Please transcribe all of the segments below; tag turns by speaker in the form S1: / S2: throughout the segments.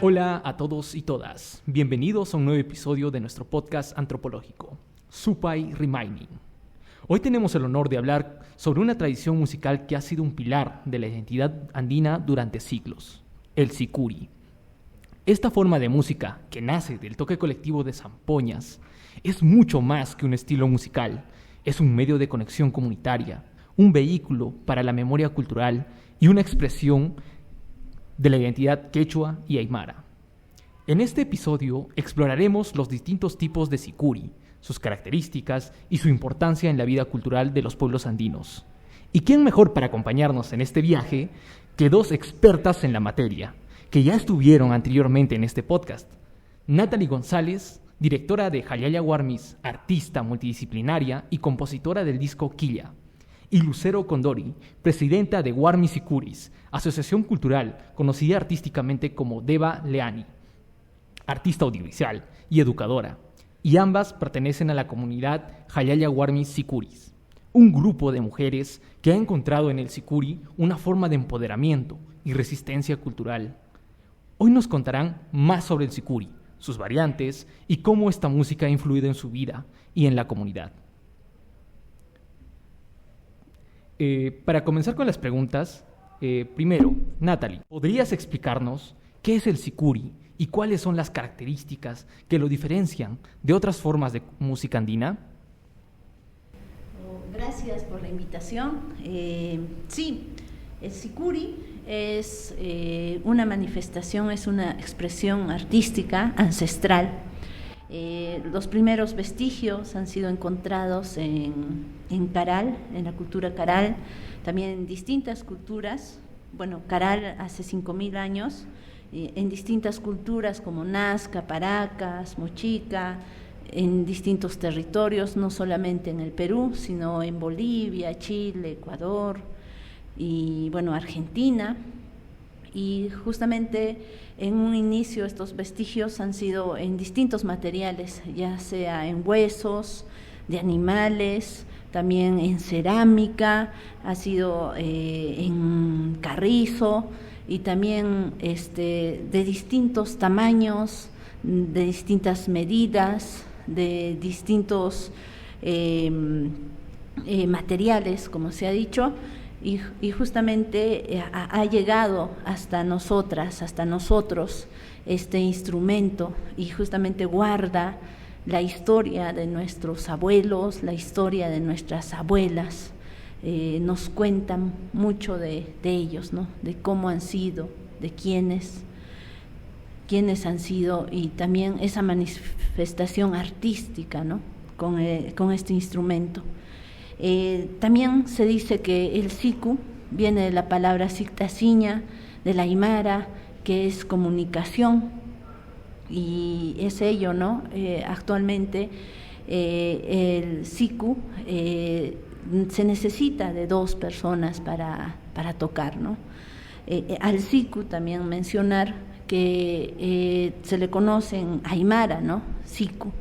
S1: Hola a todos y todas, bienvenidos a un nuevo episodio de nuestro podcast antropológico, Supay Remaining. Hoy tenemos el honor de hablar sobre una tradición musical que ha sido un pilar de la identidad andina durante siglos, el sicuri. Esta forma de música, que nace del toque colectivo de zampoñas, es mucho más que un estilo musical, es un medio de conexión comunitaria, un vehículo para la memoria cultural y una expresión de la identidad quechua y aymara. En este episodio exploraremos los distintos tipos de sicuri, sus características y su importancia en la vida cultural de los pueblos andinos. ¿Y quién mejor para acompañarnos en este viaje que dos expertas en la materia, que ya estuvieron anteriormente en este podcast? Natalie González, directora de Jayaya Warmis, artista multidisciplinaria y compositora del disco Quilla, y Lucero Condori, presidenta de Warmis Sicuris, asociación cultural conocida artísticamente como Deva Leani, artista audiovisual y educadora, y ambas pertenecen a la comunidad Jayaya Warmis Sicuris, un grupo de mujeres que ha encontrado en el sicuri una forma de empoderamiento y resistencia cultural. Hoy nos contarán más sobre el sicuri, sus variantes y cómo esta música ha influido en su vida y en la comunidad. Para comenzar con las preguntas, primero, Natalie, ¿podrías explicarnos qué es el sicuri y cuáles son las características que lo diferencian de otras formas de música andina?
S2: Gracias por la invitación. Sí, el sicuri es una manifestación, es una expresión artística ancestral. Los primeros vestigios han sido encontrados en Caral, en la cultura Caral, también en distintas culturas. Bueno, Caral hace 5.000 años, en distintas culturas como Nazca, Paracas, Mochica, en distintos territorios, no solamente en el Perú, sino en Bolivia, Chile, Ecuador y bueno, Argentina. Y justamente en un inicio estos vestigios han sido en distintos materiales, ya sea en huesos de animales, también en cerámica, ha sido en carrizo y también de distintos tamaños, de distintas medidas, de distintos materiales, como se ha dicho. Y justamente ha llegado hasta nosotras, hasta nosotros, este instrumento, y justamente guarda la historia de nuestros abuelos, la historia de nuestras abuelas. Nos cuentan mucho de ellos, ¿no? De cómo han sido, de quiénes han sido, y también esa manifestación artística, ¿no? Con este instrumento. También se dice que el siku viene de la palabra sictasiña, de la aymara, que es comunicación, y es ello, ¿no? Actualmente el siku se necesita de 2 personas para tocar, ¿no? Al siku también mencionar que se le conoce en aymara, ¿no? Siku.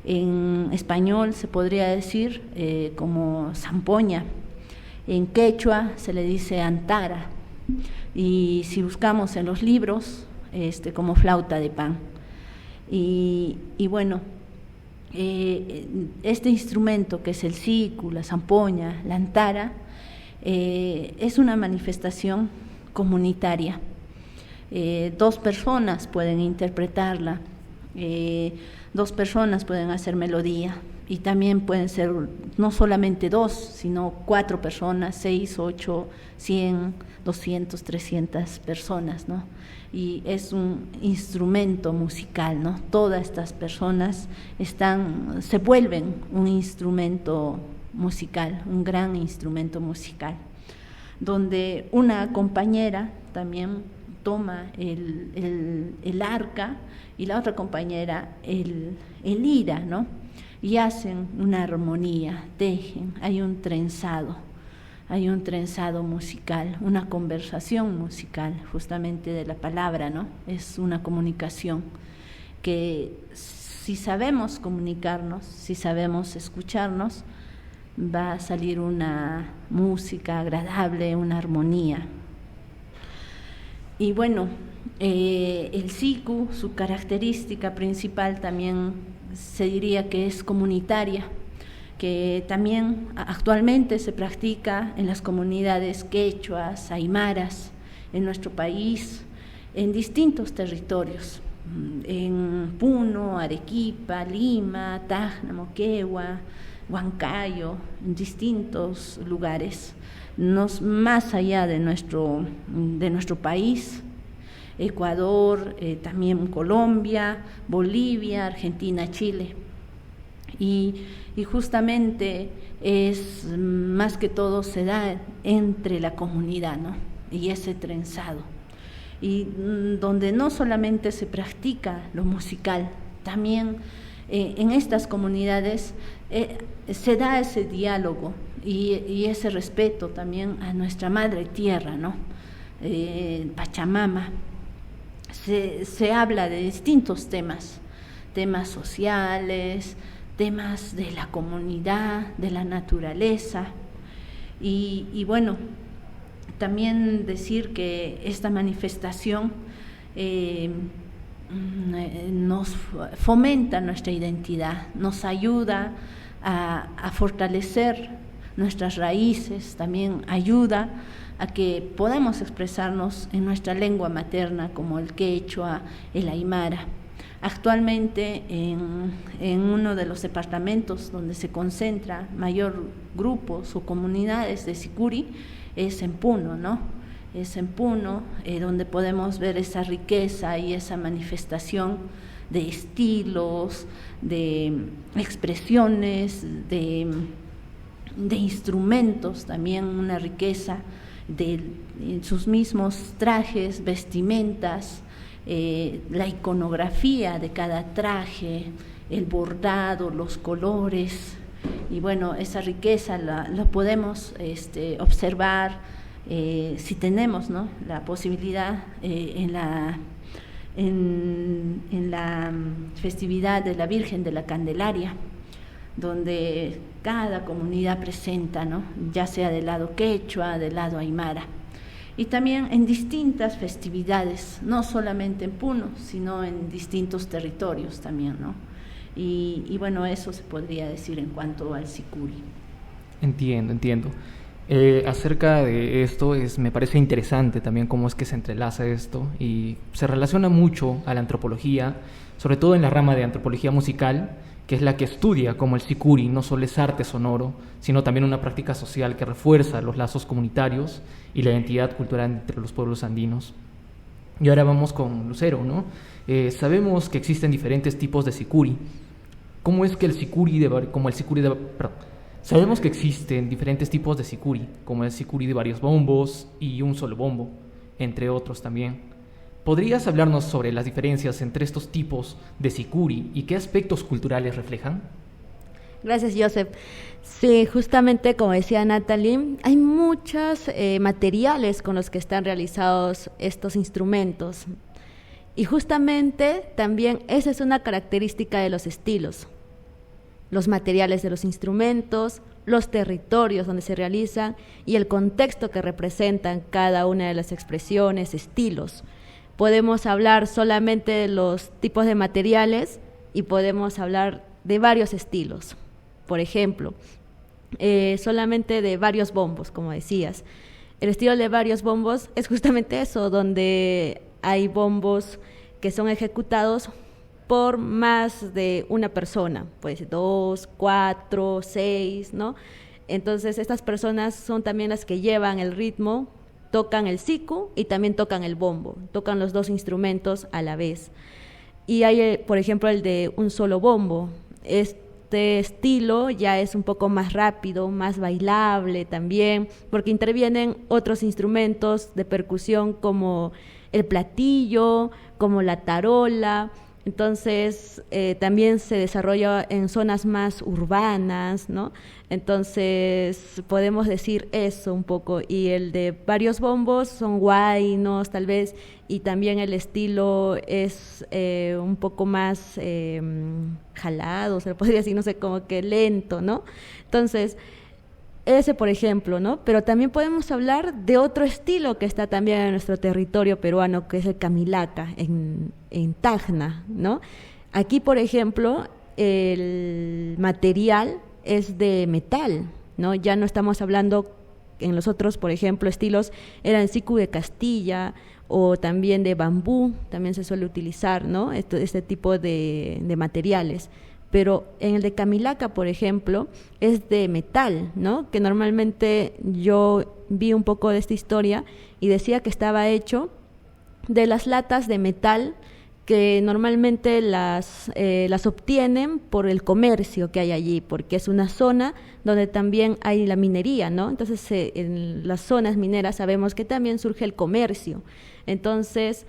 S2: En español se podría decir como zampoña, en quechua se le dice antara, y si buscamos en los libros, como flauta de pan. Y bueno, este instrumento que es el siku, la zampoña, la antara, es una manifestación comunitaria. 2 personas pueden interpretarla, 2 personas pueden hacer melodía, y también pueden ser no solamente 2, sino 4 personas, 6, 8, 100, 200, 300 personas, ¿no? Y es un instrumento musical, ¿no? Todas estas personas se vuelven un instrumento musical, un gran instrumento musical, donde una compañera también toma el arca y la otra compañera el lira, ¿no? Y hacen una armonía, tejen, hay un trenzado musical, una conversación musical, justamente de la palabra, ¿no? Es una comunicación que si sabemos comunicarnos, si sabemos escucharnos, va a salir una música agradable, una armonía. Y bueno, El siku, su característica principal también se diría que es comunitaria, que también actualmente se practica en las comunidades quechuas, aymaras, en nuestro país, en distintos territorios, en Puno, Arequipa, Lima, Tacna, Moquegua, Huancayo, en distintos lugares, más allá de nuestro país, Ecuador, también Colombia, Bolivia, Argentina, Chile. Y justamente es más que todo se da entre la comunidad, ¿no? Y ese trenzado. Y donde no solamente se practica lo musical, también en estas comunidades se da ese diálogo y ese respeto también a nuestra madre tierra, ¿no? Pachamama. Se habla de distintos temas sociales, temas de la comunidad, de la naturaleza, y bueno, también decir que esta manifestación nos fomenta nuestra identidad, nos ayuda a fortalecer nuestras raíces, también ayuda a que podamos expresarnos en nuestra lengua materna como el quechua, el aymara. Actualmente en uno de los departamentos donde se concentra mayor grupos o comunidades de sicuri es en Puno, ¿no? Es en Puno donde podemos ver esa riqueza y esa manifestación de estilos, de expresiones, de instrumentos, también una riqueza de sus mismos trajes, vestimentas, la iconografía de cada traje, el bordado, los colores, y bueno, esa riqueza la podemos observar si tenemos, ¿no?, la posibilidad en la festividad de la Virgen de la Candelaria, donde cada comunidad presenta, ¿no?, ya sea del lado quechua, del lado aymara, y también en distintas festividades, no solamente en Puno, sino en distintos territorios también, ¿no? Y bueno, eso se podría decir en cuanto al sicuri.
S1: Entiendo. Acerca de esto, me parece interesante también cómo es que se entrelaza esto y se relaciona mucho a la antropología, sobre todo en la rama de antropología musical, que es la que estudia cómo el sicuri no solo es arte sonoro, sino también una práctica social que refuerza los lazos comunitarios y la identidad cultural entre los pueblos andinos. Y ahora vamos con Lucero, ¿no? Sabemos que existen diferentes tipos de sicuri. ¿Cómo es que Sabemos que existen diferentes tipos de sicuri, como el sicuri de varios bombos y un solo bombo, entre otros también. ¿Podrías hablarnos sobre las diferencias entre estos tipos de sicuri y qué aspectos culturales reflejan?
S3: Gracias, Joseph. Sí, justamente como decía Natalie, hay muchos materiales con los que están realizados estos instrumentos. Y justamente también esa es una característica de los estilos. Los materiales de los instrumentos, los territorios donde se realizan y el contexto que representan cada una de las expresiones, estilos. Podemos hablar solamente de los tipos de materiales y podemos hablar de varios estilos. Por ejemplo, solamente de varios bombos, como decías. El estilo de varios bombos es justamente eso, donde hay bombos que son ejecutados por más de una persona, pues 2, 4, 6, ¿no? Entonces estas personas son también las que llevan el ritmo, tocan el siku y también tocan el bombo, tocan los dos instrumentos a la vez. Y hay, por ejemplo, el de un solo bombo. Este estilo ya es un poco más rápido, más bailable también, porque intervienen otros instrumentos de percusión como el platillo, como la tarola. Entonces también se desarrolla en zonas más urbanas, ¿no? Entonces podemos decir eso un poco. Y el de varios bombos son guaynos tal vez, y también el estilo es un poco más jalado, se le podría decir, no sé, como que lento, ¿no? Entonces Ese, por ejemplo, ¿no? Pero también podemos hablar de otro estilo que está también en nuestro territorio peruano, que es el camilaca, en Tacna, ¿no? Aquí, por ejemplo, el material es de metal, ¿no? Ya no estamos hablando, en los otros, por ejemplo, estilos, eran el sicu de Castilla o también de bambú, también se suele utilizar, ¿no? Este tipo de materiales. Pero en el de camilaca, por ejemplo, es de metal, ¿no? Que normalmente yo vi un poco de esta historia y decía que estaba hecho de las latas de metal que normalmente las obtienen por el comercio que hay allí, porque es una zona donde también hay la minería, ¿no? Entonces, en las zonas mineras sabemos que también surge el comercio. Entonces,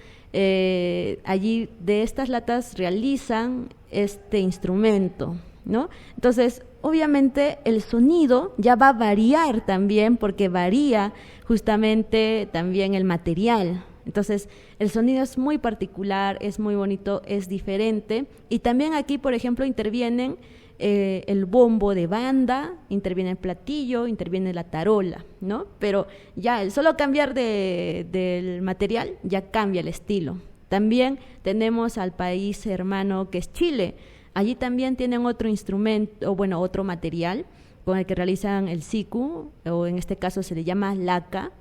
S3: allí de estas latas realizan este instrumento, ¿no? Entonces, obviamente el sonido ya va a variar también, porque varía justamente también el material. Entonces, el sonido es muy particular, es muy bonito, es diferente. Y también aquí, por ejemplo, intervienen el bombo de banda, interviene el platillo, interviene la tarola, ¿no? Pero ya el solo cambiar del material ya cambia el estilo. También tenemos al país hermano que es Chile. Allí también tienen otro instrumento, o bueno, otro material con el que realizan el siku, o en este caso se le llama laca,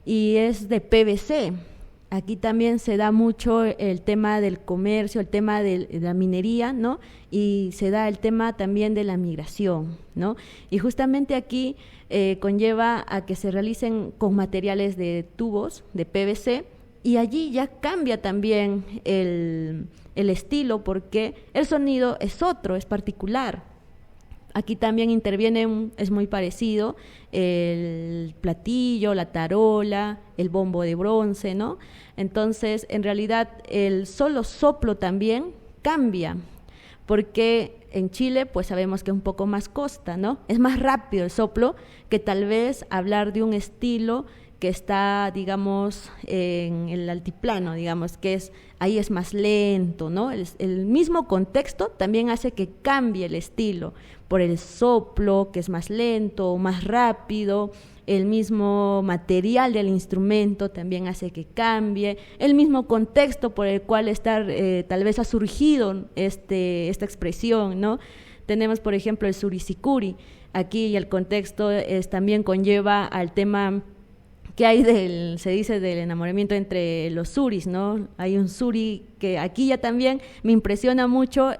S3: y es de PVC. Aquí también se da mucho el tema del comercio, el tema de la minería, ¿no? Y se da el tema también de la migración, ¿no? Y justamente aquí conlleva a que se realicen con materiales de tubos, de PVC, y allí ya cambia también el estilo, porque el sonido es otro, es particular. Aquí también interviene, es muy parecido, el platillo, la tarola, el bombo de bronce, ¿no? Entonces, en realidad, el solo soplo también cambia, porque en Chile, pues sabemos que es un poco más costa, ¿no? Es más rápido el soplo que tal vez hablar de un estilo que está, digamos, en el altiplano, digamos, ahí es más lento, ¿no? El mismo contexto también hace que cambie el estilo, por el soplo, que es más lento, más rápido, el mismo material del instrumento también hace que cambie, el mismo contexto por el cual tal vez ha surgido esta expresión, ¿no? Tenemos, por ejemplo, el suricicuri, aquí el contexto también conlleva al tema que hay se dice del enamoramiento entre los suris, ¿no? Hay un suri que aquí ya también me impresiona mucho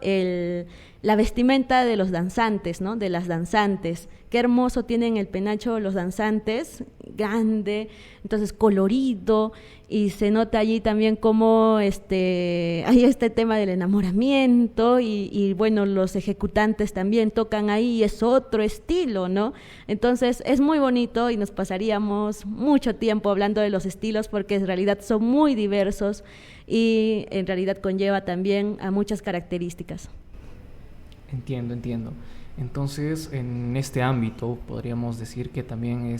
S3: la vestimenta de los danzantes, ¿no? De las danzantes. Qué hermoso tienen el penacho los danzantes, grande, entonces colorido, y se nota allí también cómo hay este tema del enamoramiento y bueno, los ejecutantes también tocan ahí y es otro estilo, ¿no? Entonces es muy bonito y nos pasaríamos mucho tiempo hablando de los estilos porque en realidad son muy diversos y en realidad conlleva también a muchas características.
S1: Entiendo. Entonces, en este ámbito podríamos decir que también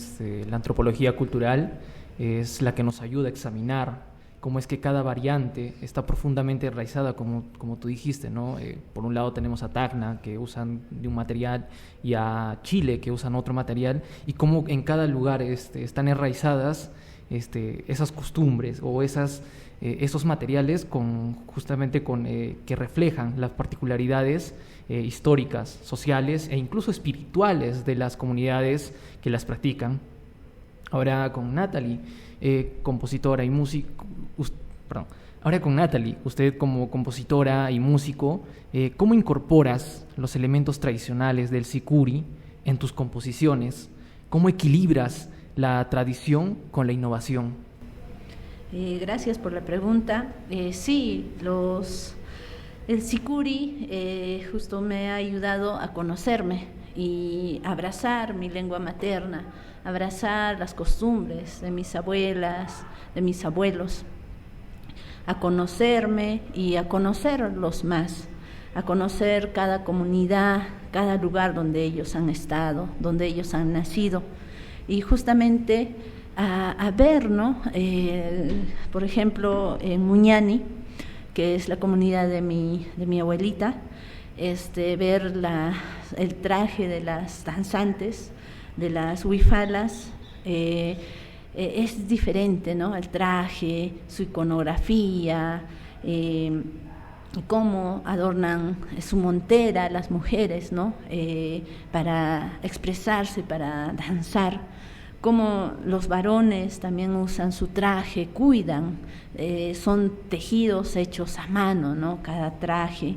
S1: la antropología cultural es la que nos ayuda a examinar cómo es que cada variante está profundamente enraizada, como tú dijiste, ¿no? Por un lado tenemos a Tacna, que usan de un material, y a Chile, que usan otro material, y cómo en cada lugar están enraizadas esas costumbres o esos materiales que reflejan las particularidades históricas, sociales e incluso espirituales de las comunidades que las practican. Ahora con Natalie, compositora y músico, ahora con Natalie, usted como compositora y músico, ¿cómo incorporas los elementos tradicionales del sicuri en tus composiciones? ¿Cómo equilibras la tradición con la innovación?
S2: Gracias por la pregunta. Sí, el sicuri justo me ha ayudado a conocerme y abrazar mi lengua materna, abrazar las costumbres de mis abuelas, de mis abuelos, a conocerme y a conocerlos más, a conocer cada comunidad, cada lugar donde ellos han estado, donde ellos han nacido, y justamente a ver, ¿no? Por ejemplo, en Muñani, que es la comunidad de mi abuelita, ver el traje de las danzantes, de las huifalas, es diferente, ¿no? El traje, su iconografía, cómo adornan su montera las mujeres, ¿no? Para expresarse, para danzar, cómo los varones también usan su traje, cuidan, son tejidos hechos a mano, ¿no? Cada traje,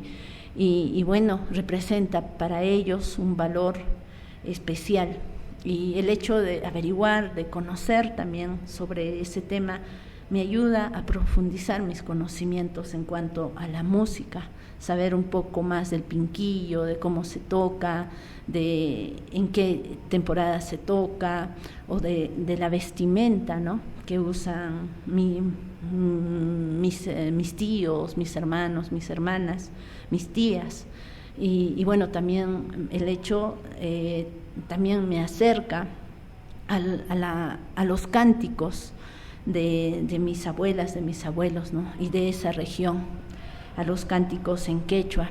S2: y bueno, representa para ellos un valor especial. Y el hecho de averiguar, de conocer también sobre ese tema, me ayuda a profundizar mis conocimientos en cuanto a la música, saber un poco más del pinquillo, de cómo se toca, de en qué temporada se toca, o de la vestimenta, ¿no?, que usan mis tíos, mis hermanos, mis hermanas, mis tías. Y bueno, también el hecho también me acerca a los cánticos de mis abuelas, de mis abuelos, ¿no?, y de esa región, a los cánticos en quechua,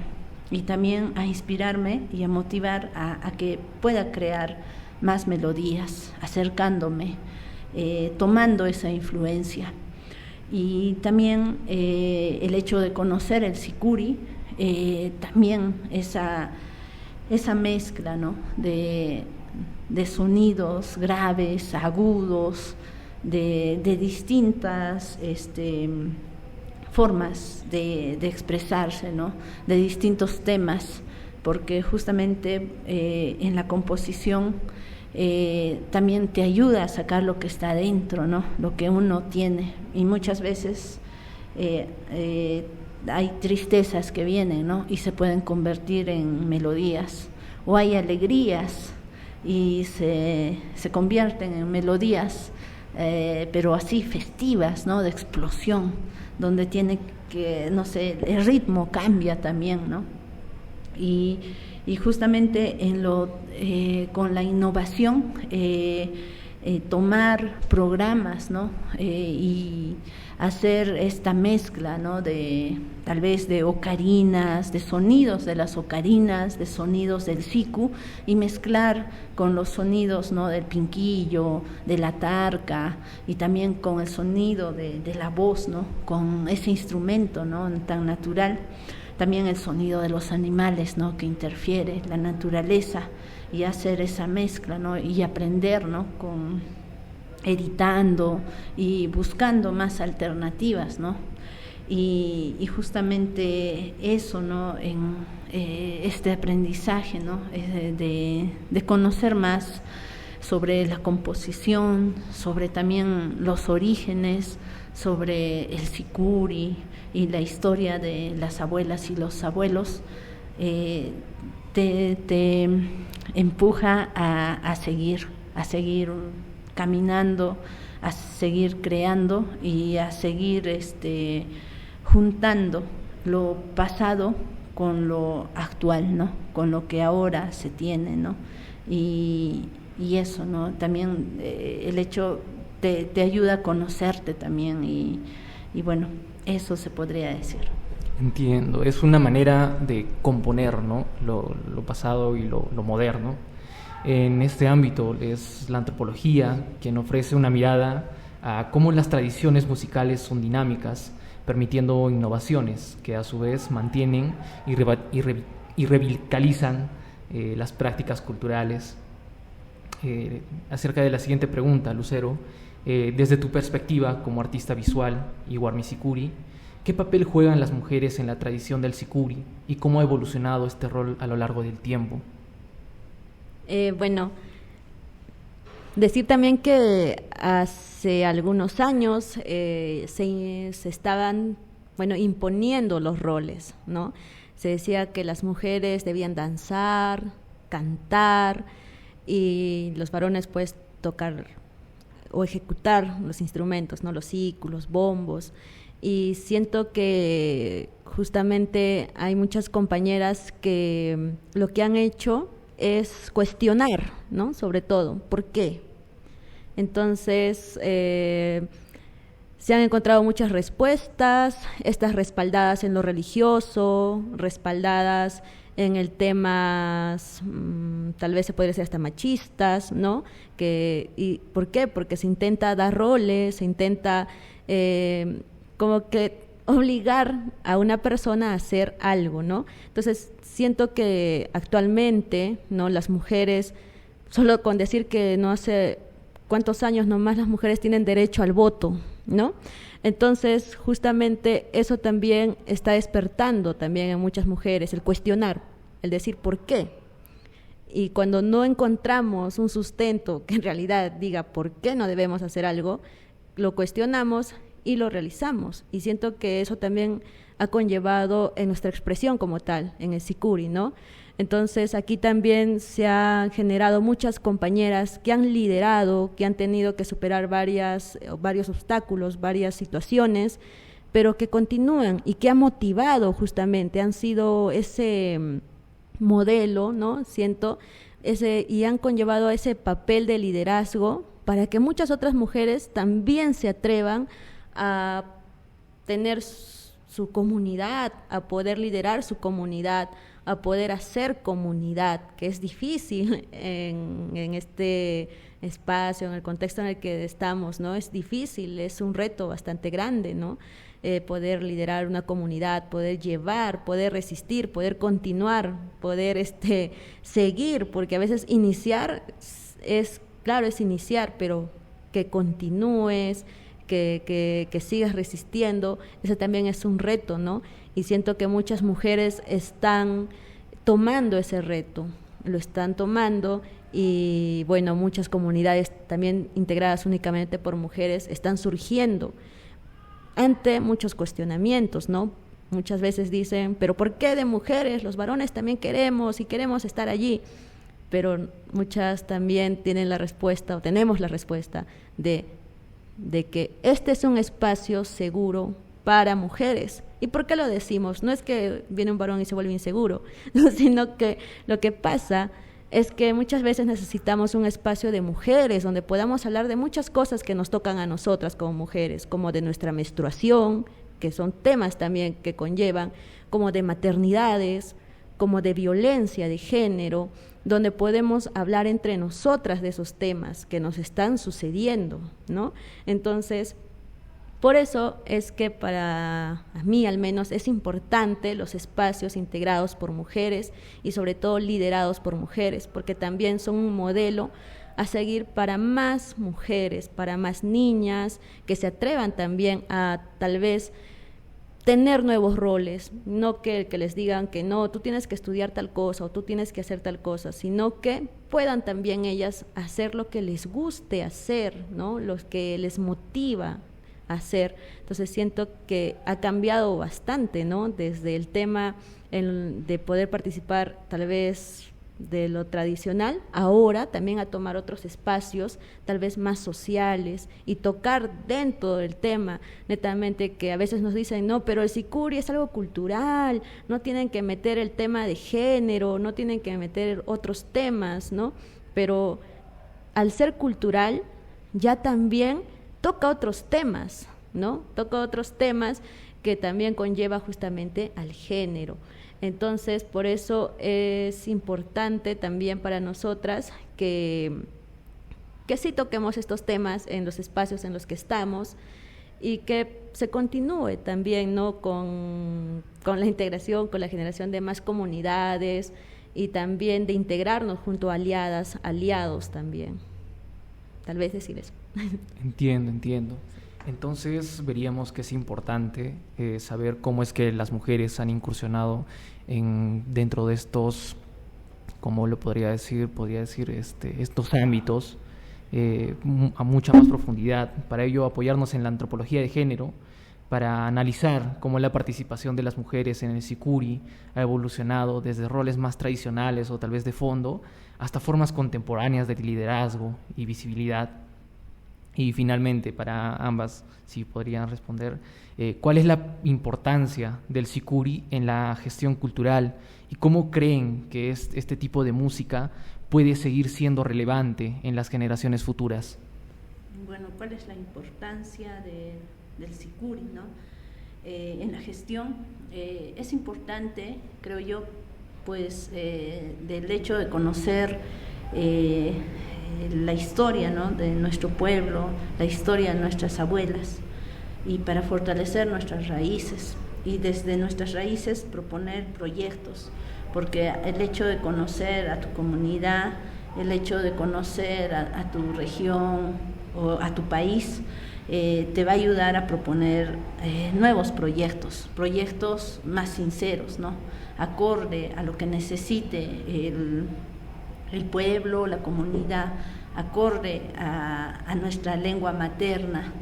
S2: y también a inspirarme y a motivar a que pueda crear más melodías, acercándome, tomando esa influencia. Y también el hecho de conocer el sicuri, también esa mezcla, ¿no?, de sonidos graves, agudos, de distintas formas de expresarse, ¿no?, de distintos temas, porque justamente en la composición también te ayuda a sacar lo que está adentro, ¿no?, lo que uno tiene, y muchas veces hay tristezas que vienen, ¿no?, y se pueden convertir en melodías, o hay alegrías y se convierten en melodías, pero así festivas, ¿no?, de explosión, donde tiene que, no sé, el ritmo cambia también, ¿no? Y justamente con la innovación, tomar programas, ¿no?, y hacer esta mezcla, ¿no?, de tal vez de ocarinas, de sonidos de las ocarinas, de sonidos del siku, y mezclar con los sonidos, ¿no?, del pinquillo, de la tarca, y también con el sonido de la voz, ¿no?, con ese instrumento, ¿no?, tan natural. También el sonido de los animales, ¿no?, que interfiere, la naturaleza, y hacer esa mezcla, ¿no?, y aprender, ¿no?, editando y buscando más alternativas, ¿no? Y justamente eso, ¿no?, en este aprendizaje, ¿no?, de conocer más sobre la composición, sobre también los orígenes, sobre el sicuri y la historia de las abuelas y los abuelos, te empuja a seguir caminando, a seguir creando y a seguir juntando lo pasado con lo actual, ¿no?, con lo que ahora se tiene, ¿no? Y eso, ¿no?, también el hecho te ayuda a conocerte también, y bueno, eso se podría decir.
S1: Entiendo, es una manera de componer, ¿no?, lo pasado y lo moderno. En este ámbito es la antropología quien ofrece una mirada a cómo las tradiciones musicales son dinámicas, permitiendo innovaciones que a su vez mantienen y revitalizan las prácticas culturales. Acerca de la siguiente pregunta, Lucero, desde tu perspectiva como artista visual y Warmi Sicuri, ¿qué papel juegan las mujeres en la tradición del sicuri y cómo ha evolucionado este rol a lo largo del tiempo?
S3: Bueno, decir también que hace algunos años se estaban, imponiendo los roles, ¿no? Se decía que las mujeres debían danzar, cantar, y los varones pues tocar o ejecutar los instrumentos, ¿no?, los siku, los bombos. Y siento que justamente hay muchas compañeras que lo que han hecho es cuestionar, ¿no?, sobre todo, ¿por qué? Entonces, se han encontrado muchas respuestas, estas respaldadas en lo religioso, respaldadas en el temas, tal vez se podría decir hasta machistas, ¿no? ¿Y por qué? Porque se intenta dar roles, se intenta como que obligar a una persona a hacer algo, ¿no? Entonces, siento que actualmente, ¿no? Las mujeres, solo con decir que no hace cuántos años nomás las mujeres tienen derecho al voto, ¿no? Entonces, justamente eso también está despertando también en muchas mujeres, el cuestionar, el decir ¿por qué? Y cuando no encontramos un sustento que en realidad diga por qué no debemos hacer algo, lo cuestionamos y lo realizamos. Y siento que eso también ha conllevado en nuestra expresión como tal, en el Sicuri, ¿no? Entonces aquí también se han generado muchas compañeras que han liderado, que han tenido que superar varios obstáculos, varias situaciones, pero que continúan y que han motivado justamente, han sido ese modelo, ¿no? Siento, y han conllevado ese papel de liderazgo para que muchas otras mujeres también se atrevan a tener su comunidad, a poder liderar su comunidad, a poder hacer comunidad, que es difícil en este espacio, en el contexto en el que estamos, ¿no? Es difícil, es un reto bastante grande, ¿no? Poder liderar una comunidad, poder llevar, poder resistir, poder continuar, poder seguir, porque a veces iniciar claro, es iniciar, pero que continúes, que sigas resistiendo, ese también es un reto, ¿no? Y siento que muchas mujeres están tomando ese reto, lo están tomando y bueno, muchas comunidades también integradas únicamente por mujeres están surgiendo ante muchos cuestionamientos, ¿no? Muchas veces dicen, pero ¿por qué de mujeres? Los varones también queremos y queremos estar allí, pero muchas también tienen la respuesta o tenemos la respuesta de que este es un espacio seguro para mujeres. ¿Y por qué lo decimos? No es que viene un varón y se vuelve inseguro, no, sino que lo que pasa es que muchas veces necesitamos un espacio de mujeres donde podamos hablar de muchas cosas que nos tocan a nosotras como mujeres, como de nuestra menstruación, que son temas también que conllevan, como de maternidades, como de violencia de género, donde podemos hablar entre nosotras de esos temas que nos están sucediendo, ¿no? Entonces, por eso es que para mí al menos es importante los espacios integrados por mujeres y sobre todo liderados por mujeres, porque también son un modelo a seguir para más mujeres, para más niñas que se atrevan también a tal vez tener nuevos roles, no que les digan que no, tú tienes que estudiar tal cosa o tú tienes que hacer tal cosa, sino que puedan también ellas hacer lo que les guste hacer, ¿no? Lo que les motiva a hacer. Entonces siento que ha cambiado bastante, ¿no? Desde el tema de poder participar tal vez de lo tradicional, ahora también a tomar otros espacios, tal vez más sociales, y tocar dentro del tema, netamente, que a veces nos dicen, no, pero el Sicuri es algo cultural, no tienen que meter el tema de género, no tienen que meter otros temas, ¿no? Pero al ser cultural, ya también toca otros temas, ¿no? Toca otros temas que también conlleva justamente al género. Entonces, por eso es importante también para nosotras que sí toquemos estos temas en los espacios en los que estamos y que se continúe también, ¿no? con la integración, con la generación de más comunidades y también de integrarnos junto a aliadas, aliados también. Tal vez decir eso.
S1: Entiendo. Entonces veríamos que es importante saber cómo es que las mujeres han incursionado dentro de estos, ¿cómo lo podría decir? Estos ámbitos a mucha más profundidad. Para ello, apoyarnos en la antropología de género, para analizar cómo la participación de las mujeres en el Sicuri ha evolucionado desde roles más tradicionales o tal vez de fondo hasta formas contemporáneas de liderazgo y visibilidad. Y finalmente, para ambas, si podrían responder, ¿cuál es la importancia del Sicuri en la gestión cultural y cómo creen que este tipo de música puede seguir siendo relevante en las generaciones futuras?
S2: Bueno, ¿cuál es la importancia del Sicuri, ¿no? En la gestión? Es importante, creo yo, pues del hecho de conocer la historia, ¿no?, de nuestro pueblo, la historia de nuestras abuelas, y para fortalecer nuestras raíces, y desde nuestras raíces proponer proyectos, porque el hecho de conocer a tu comunidad, el hecho de conocer a tu región o a tu país, te va a ayudar a proponer nuevos proyectos más sinceros, ¿no?, acorde a lo que necesite el pueblo, la comunidad, acorde a nuestra lengua materna,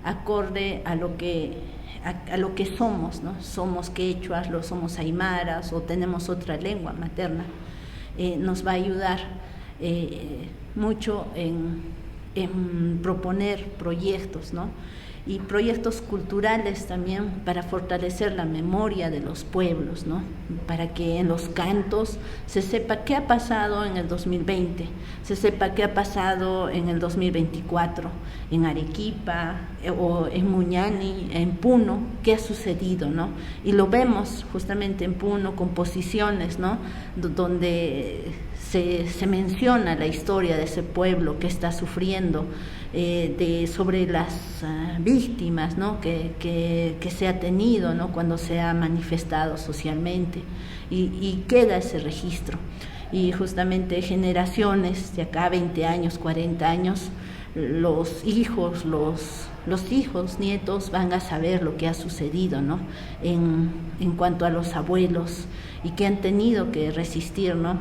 S2: acorde a lo que somos, ¿no? Somos quechuas, somos aymaras o tenemos otra lengua materna. Nos va a ayudar mucho en proponer proyectos, ¿no?, y proyectos culturales también para fortalecer la memoria de los pueblos, ¿no?, para que en los cantos se sepa qué ha pasado en el 2020, se sepa qué ha pasado en el 2024, en Arequipa o en Muñani, en Puno, qué ha sucedido, ¿no? Y lo vemos justamente en Puno, composiciones, ¿no?, donde se menciona la historia de ese pueblo que está sufriendo, sobre las víctimas, ¿no?, que se ha tenido, ¿no?, cuando se ha manifestado socialmente, y queda ese registro. Y justamente generaciones de acá, 20 años, 40 años, los hijos, nietos van a saber lo que ha sucedido, ¿no?, en cuanto a los abuelos y que han tenido que resistir, ¿no?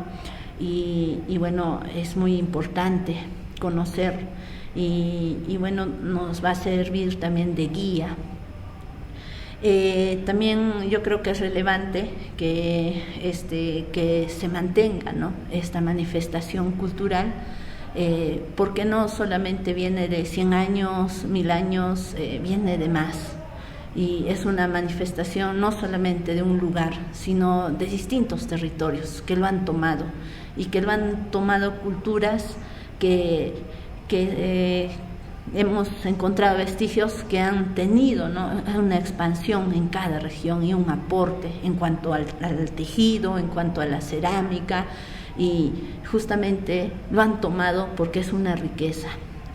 S2: Y bueno, es muy importante conocer y bueno, nos va a servir también de guía. También yo creo que es relevante que se mantenga, ¿no?, esta manifestación cultural, porque no solamente viene de 100 años, 1000 años, viene de más. Y es una manifestación no solamente de un lugar, sino de distintos territorios que lo han tomado, y que lo han tomado culturas que hemos encontrado vestigios que han tenido, ¿no?, una expansión en cada región y un aporte en cuanto al tejido, en cuanto a la cerámica, y justamente lo han tomado porque es una riqueza,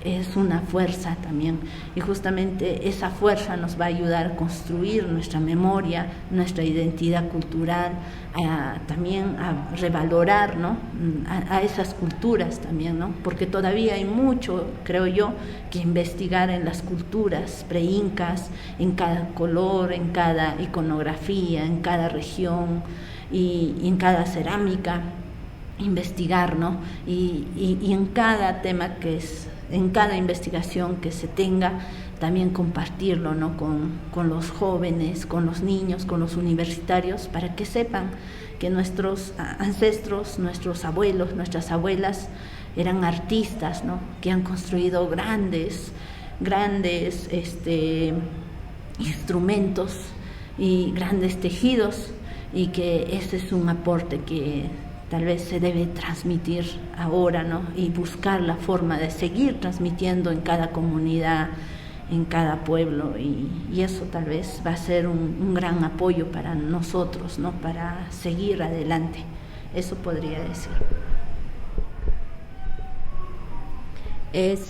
S2: es una fuerza también, y justamente esa fuerza nos va a ayudar a construir nuestra memoria, nuestra identidad cultural, también a revalorar, ¿no?, a esas culturas también, ¿no?, porque todavía hay mucho, creo yo, que investigar en las culturas preincas, en cada color, en cada iconografía, en cada región y en cada cerámica, investigar, ¿no?, y en cada tema en cada investigación que se tenga, también compartirlo, ¿no?, con los jóvenes, con los niños, con los universitarios, para que sepan que nuestros ancestros, nuestros abuelos, nuestras abuelas eran artistas, ¿no?, que han construido grandes instrumentos y grandes tejidos, y que ese es un aporte que tal vez se debe transmitir ahora, ¿no?, y buscar la forma de seguir transmitiendo en cada comunidad, en cada pueblo, y eso tal vez va a ser un gran apoyo para nosotros, ¿no?, para seguir adelante. Eso podría decir.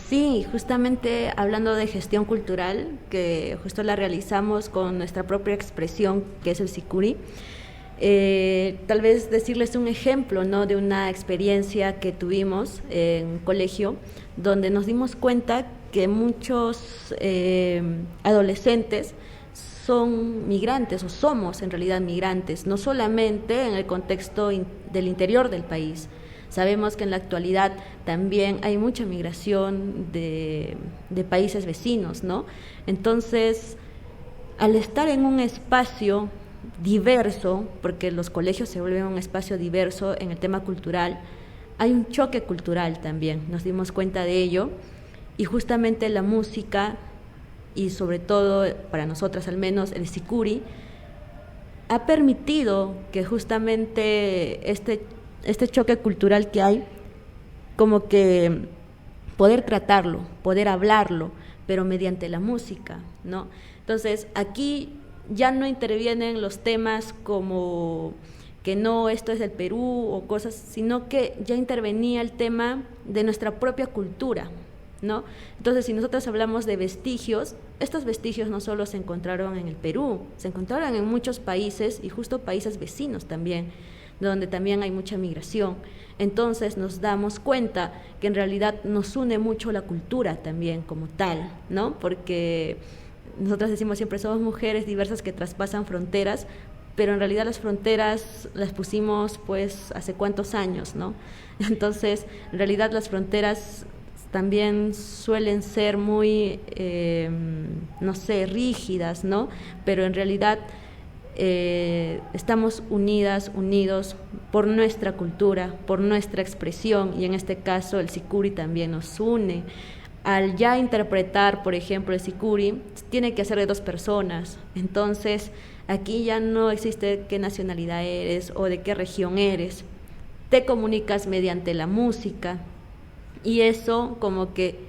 S3: Sí, justamente hablando de gestión cultural, que justo la realizamos con nuestra propia expresión, que es el sicuri. Tal vez decirles un ejemplo, ¿no?, de una experiencia que tuvimos en un colegio, donde nos dimos cuenta que muchos adolescentes son migrantes, o somos en realidad migrantes, no solamente en el contexto del interior del país. Sabemos que en la actualidad también hay mucha migración de países vecinos, ¿no? Entonces, al estar en un espacio diverso, porque los colegios se vuelven un espacio diverso en el tema cultural, hay un choque cultural también, nos dimos cuenta de ello, y justamente la música, y sobre todo para nosotras al menos el sicuri, ha permitido que justamente este choque cultural que hay, como que poder tratarlo, poder hablarlo, pero mediante la música, ¿no? Entonces aquí ya no intervienen los temas como que no, esto es del Perú o cosas, sino que ya intervenía el tema de nuestra propia cultura, ¿no? Entonces, si nosotros hablamos de vestigios, estos vestigios no solo se encontraron en el Perú, se encontraron en muchos países y justo países vecinos también, donde también hay mucha migración. Entonces nos damos cuenta que en realidad nos une mucho la cultura también como tal, ¿no? Porque nosotras decimos siempre somos mujeres diversas que traspasan fronteras, pero en realidad las fronteras las pusimos pues hace cuántos años, ¿no? Entonces, en realidad las fronteras también suelen ser muy, no sé, rígidas, ¿no? Pero en realidad estamos unidos por nuestra cultura, por nuestra expresión, y en este caso el sicuri también nos une. Al ya interpretar, por ejemplo, el sicuri, tiene que ser de 2 personas, entonces aquí ya no existe qué nacionalidad eres o de qué región eres, te comunicas mediante la música, y eso como que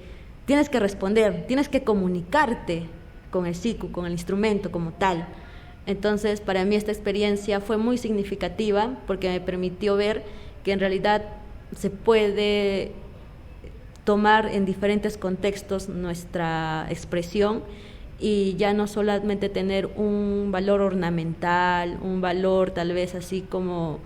S3: tienes que responder, tienes que comunicarte con el siku, con el instrumento como tal. Entonces, para mí esta experiencia fue muy significativa porque me permitió ver que en realidad se puede tomar en diferentes contextos nuestra expresión y ya no solamente tener un valor ornamental, un valor tal vez así como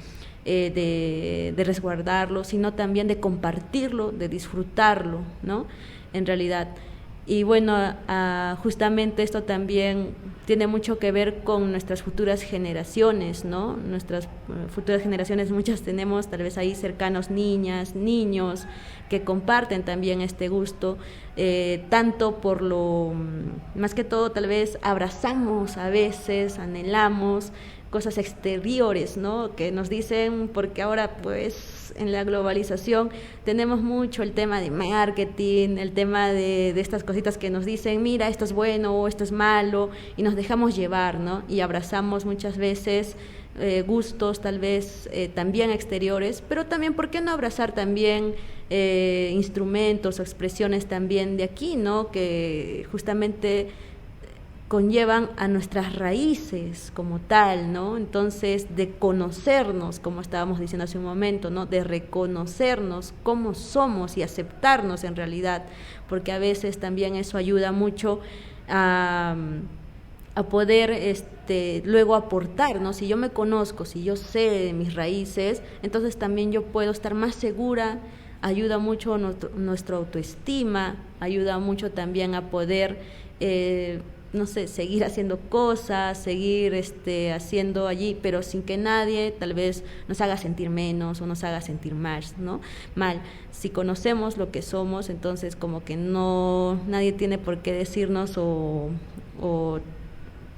S3: de resguardarlo, sino también de compartirlo, de disfrutarlo, ¿no? En realidad. Y bueno, justamente esto también tiene mucho que ver con nuestras futuras generaciones, ¿no? Nuestras futuras generaciones, muchas tenemos tal vez ahí cercanos niñas, niños, que comparten también este gusto, tanto por lo, más que todo tal vez abrazamos a veces, anhelamos cosas exteriores, ¿no? Que nos dicen, porque ahora pues en la globalización tenemos mucho el tema de marketing, el tema de estas cositas que nos dicen, mira, esto es bueno o esto es malo, y nos dejamos llevar, ¿no? Y abrazamos muchas veces gustos tal vez también exteriores, pero también, ¿por qué no abrazar también instrumentos o expresiones también de aquí, ¿no? Que justamente conllevan a nuestras raíces como tal, ¿no? Entonces, de conocernos, como estábamos diciendo hace un momento, ¿no? De reconocernos cómo somos y aceptarnos en realidad, porque a veces también eso ayuda mucho a poder luego aportar, ¿no? Si yo me conozco, si yo sé de mis raíces, entonces también yo puedo estar más segura, ayuda mucho nuestra autoestima, ayuda mucho también a poder no sé, seguir haciendo cosas, seguir haciendo allí, pero sin que nadie tal vez nos haga sentir menos o nos haga sentir más, ¿no? Mal. Si conocemos lo que somos, entonces como que no, nadie tiene por qué decirnos o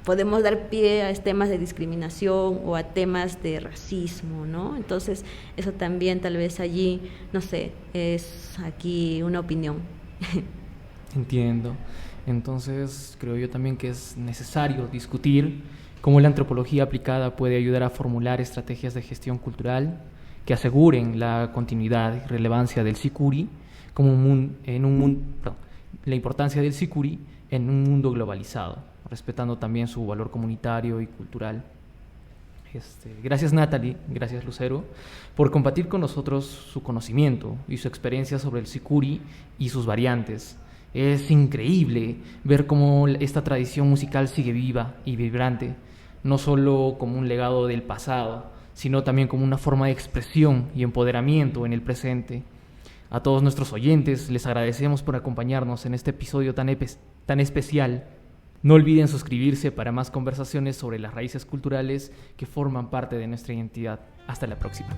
S3: podemos dar pie a temas de discriminación o a temas de racismo, ¿no? Entonces, eso también tal vez allí, no sé, es aquí una opinión.
S1: Entiendo. Entonces, creo yo también que es necesario discutir cómo la antropología aplicada puede ayudar a formular estrategias de gestión cultural que aseguren la continuidad y relevancia del sicuri la importancia del sicuri en un mundo globalizado, respetando también su valor comunitario y cultural. Gracias Natalie, gracias Lucero, por compartir con nosotros su conocimiento y su experiencia sobre el sicuri y sus variantes. Es increíble ver cómo esta tradición musical sigue viva y vibrante, no solo como un legado del pasado, sino también como una forma de expresión y empoderamiento en el presente. A todos nuestros oyentes les agradecemos por acompañarnos en este episodio tan especial. No olviden suscribirse para más conversaciones sobre las raíces culturales que forman parte de nuestra identidad. Hasta la próxima.